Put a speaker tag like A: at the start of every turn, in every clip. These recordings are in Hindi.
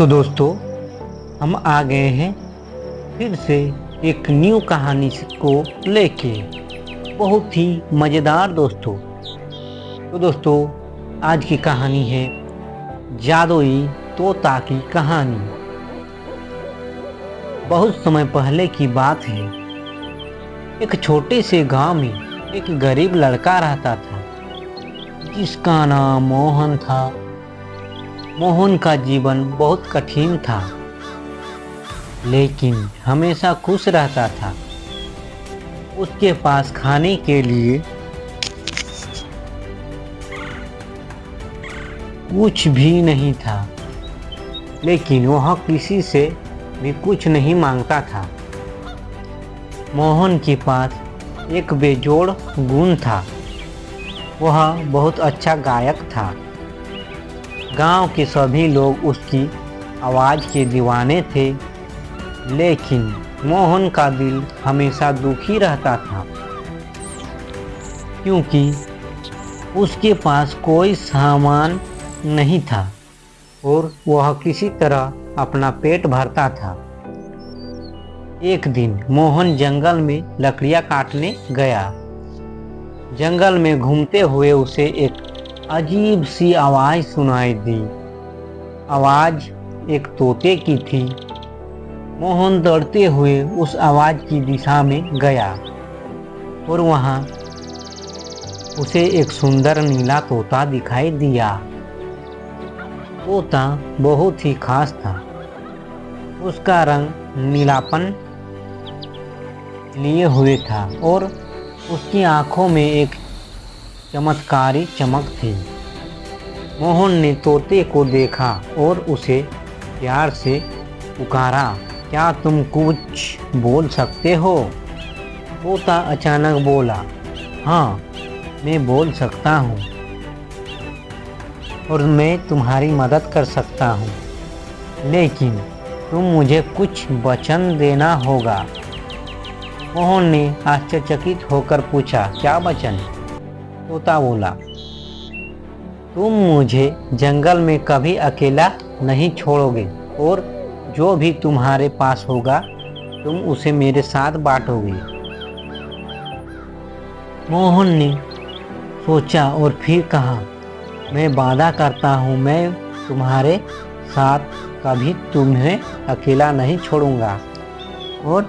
A: तो दोस्तों, हम आ गए हैं फिर से एक न्यू कहानी को लेके, बहुत ही मज़ेदार दोस्तों। तो दोस्तों, आज की कहानी है जादुई तोता की कहानी। बहुत समय पहले की बात है। एक छोटे से गांव में एक गरीब लड़का रहता था जिसका नाम मोहन था। मोहन का जीवन बहुत कठिन था, लेकिन हमेशा खुश रहता था। उसके पास खाने के लिए कुछ भी नहीं था, लेकिन वह किसी से भी कुछ नहीं मांगता था। मोहन के पास एक बेजोड़ गुण था। वह बहुत अच्छा गायक था। गांव के सभी लोग उसकी आवाज़ के दीवाने थे, लेकिन मोहन का दिल हमेशा दुखी रहता था, क्योंकि उसके पास कोई सामान नहीं था और वह किसी तरह अपना पेट भरता था। एक दिन मोहन जंगल में लकड़ियाँ काटने गया। जंगल में घूमते हुए उसे एक अजीब सी आवाज़ सुनाई दी। आवाज़ एक तोते की थी। मोहन दौड़ते हुए उस आवाज़ की दिशा में गया और वहाँ उसे एक सुंदर नीला तोता दिखाई दिया। तोता बहुत ही खास था। उसका रंग नीलापन लिए हुए था और उसकी आंखों में एक चमत्कारी चमक थी। मोहन ने तोते को देखा और उसे प्यार से पुकारा, क्या तुम कुछ बोल सकते हो? तोता अचानक बोला, हाँ, मैं बोल सकता हूँ और मैं तुम्हारी मदद कर सकता हूँ, लेकिन तुम मुझे कुछ वचन देना होगा। मोहन ने आश्चर्यचकित होकर पूछा, क्या वचन? तोता बोला, तुम मुझे जंगल में कभी अकेला नहीं छोड़ोगे और जो भी तुम्हारे पास होगा तुम उसे मेरे साथ बांटोगे। मोहन ने सोचा और फिर कहा, मैं वादा करता हूँ मैं तुम्हारे साथ कभी तुम्हें अकेला नहीं छोड़ूंगा और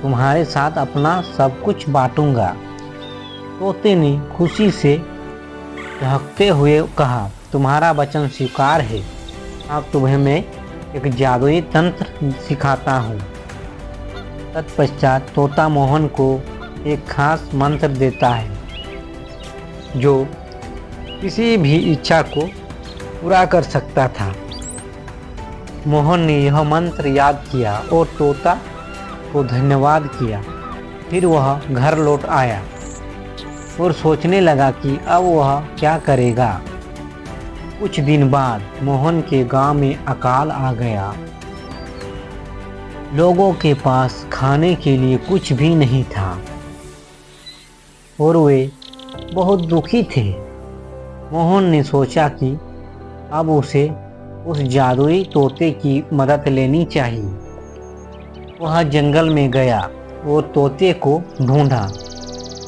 A: तुम्हारे साथ अपना सब कुछ बांटूंगा। तोते ने खुशी से चहकते हुए कहा, तुम्हारा वचन स्वीकार है। अब तुम्हें मैं एक जादुई तंत्र सिखाता हूँ। तत्पश्चात तोता मोहन को एक खास मंत्र देता है जो किसी भी इच्छा को पूरा कर सकता था। मोहन ने यह मंत्र याद किया और तोता को धन्यवाद किया। फिर वह घर लौट आया और सोचने लगा कि अब वह क्या करेगा। कुछ दिन बाद मोहन के गांव में अकाल आ गया। लोगों के पास खाने के लिए कुछ भी नहीं था और वे बहुत दुखी थे। मोहन ने सोचा कि अब उसे उस जादुई तोते की मदद लेनी चाहिए। वह जंगल में गया और तोते को ढूंढा।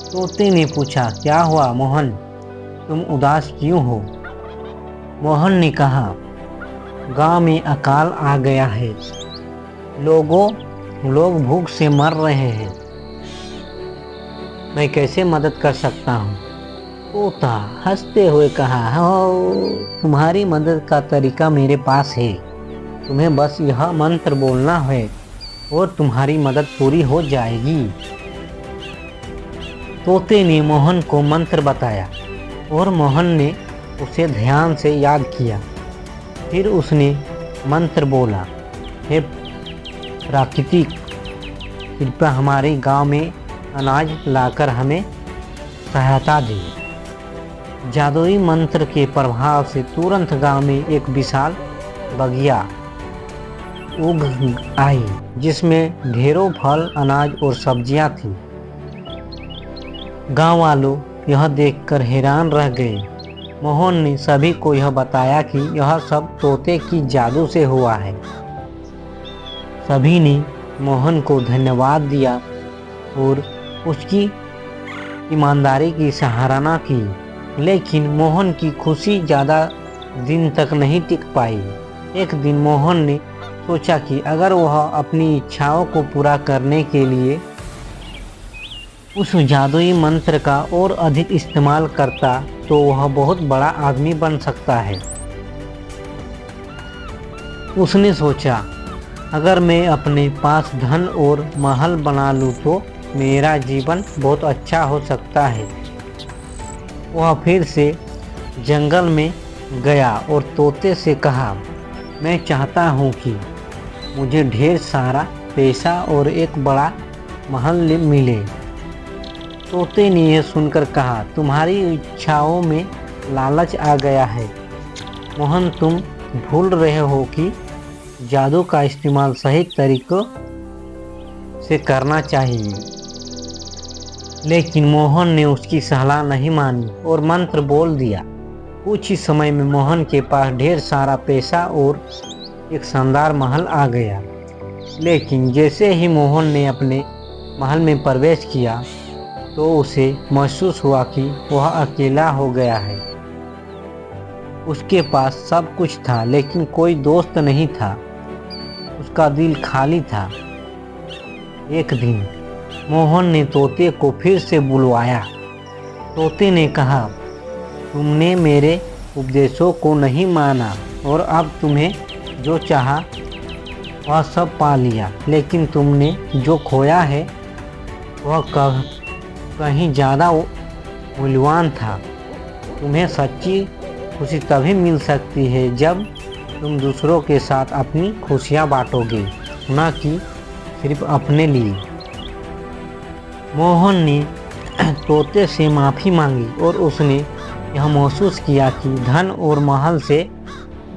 A: तोते ने पूछा, क्या हुआ मोहन, तुम उदास क्यों हो? मोहन ने कहा, गांव में अकाल आ गया है। लोग भूख से मर रहे हैं। मैं कैसे मदद कर सकता हूँ? तोता हंसते हुए कहा, हो, तुम्हारी मदद का तरीका मेरे पास है। तुम्हें बस यह मंत्र बोलना है और तुम्हारी मदद पूरी हो जाएगी। तोते ने मोहन को मंत्र बताया और मोहन ने उसे ध्यान से याद किया। फिर उसने मंत्र बोला, हे प्राकृतिक, कृपया हमारे गांव में अनाज लाकर हमें सहायता दे। जादुई मंत्र के प्रभाव से तुरंत गांव में एक विशाल बगिया उग आई, जिसमें ढेरों फल, अनाज और सब्जियां थी। गांव वालों यह देखकर हैरान रह गए। मोहन ने सभी को यह बताया कि यह सब तोते की जादू से हुआ है। सभी ने मोहन को धन्यवाद दिया और उसकी ईमानदारी की सराहना की। लेकिन मोहन की खुशी ज़्यादा दिन तक नहीं टिक पाई। एक दिन मोहन ने सोचा कि अगर वह अपनी इच्छाओं को पूरा करने के लिए उस जादुई मंत्र का और अधिक इस्तेमाल करता तो वह बहुत बड़ा आदमी बन सकता है। उसने सोचा, अगर मैं अपने पास धन और महल बना लूँ तो मेरा जीवन बहुत अच्छा हो सकता है। वह फिर से जंगल में गया और तोते से कहा, मैं चाहता हूँ कि मुझे ढेर सारा पैसा और एक बड़ा महल मिले। तोते ने यह सुनकर कहा, तुम्हारी इच्छाओं में लालच आ गया है मोहन, तुम भूल रहे हो कि जादू का इस्तेमाल सही तरीकों से करना चाहिए। लेकिन मोहन ने उसकी सलाह नहीं मानी और मंत्र बोल दिया। कुछ ही समय में मोहन के पास ढेर सारा पैसा और एक शानदार महल आ गया। लेकिन जैसे ही मोहन ने अपने महल में प्रवेश किया तो उसे महसूस हुआ कि वह अकेला हो गया है। उसके पास सब कुछ था लेकिन कोई दोस्त नहीं था। उसका दिल खाली था। एक दिन मोहन ने तोते को फिर से बुलवाया। तोते ने कहा, तुमने मेरे उपदेशों को नहीं माना और अब तुम्हें जो चाहा वह सब पा लिया, लेकिन तुमने जो खोया है वह कहीं ज़्यादा मूल्यवान था। तुम्हें सच्ची खुशी तभी मिल सकती है जब तुम दूसरों के साथ अपनी खुशियाँ बांटोगे, न कि सिर्फ अपने लिए। मोहन ने तोते से माफ़ी मांगी और उसने यह महसूस किया कि धन और महल से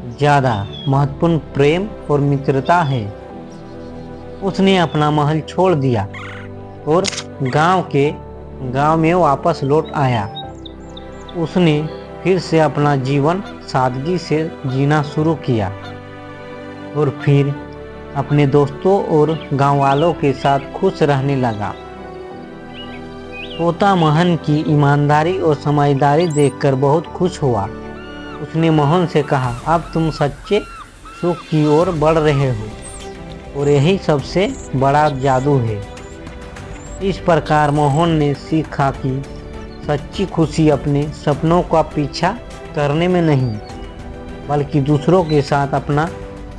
A: ज़्यादा महत्वपूर्ण प्रेम और मित्रता है। उसने अपना महल छोड़ दिया और गांव में वापस लौट आया। उसने फिर से अपना जीवन सादगी से जीना शुरू किया और फिर अपने दोस्तों और गांव वालों के साथ खुश रहने लगा। तोता मोहन की ईमानदारी और समझदारी देखकर बहुत खुश हुआ। उसने मोहन से कहा, अब तुम सच्चे सुख की ओर बढ़ रहे हो और यही सबसे बड़ा जादू है। इस प्रकार मोहन ने सीखा कि सच्ची खुशी अपने सपनों का पीछा करने में नहीं, बल्कि दूसरों के साथ अपना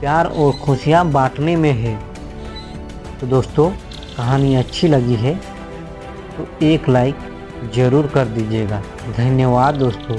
A: प्यार और खुशियाँ बांटने में है। तो दोस्तों, कहानी अच्छी लगी है तो एक लाइक ज़रूर कर दीजिएगा। धन्यवाद दोस्तों।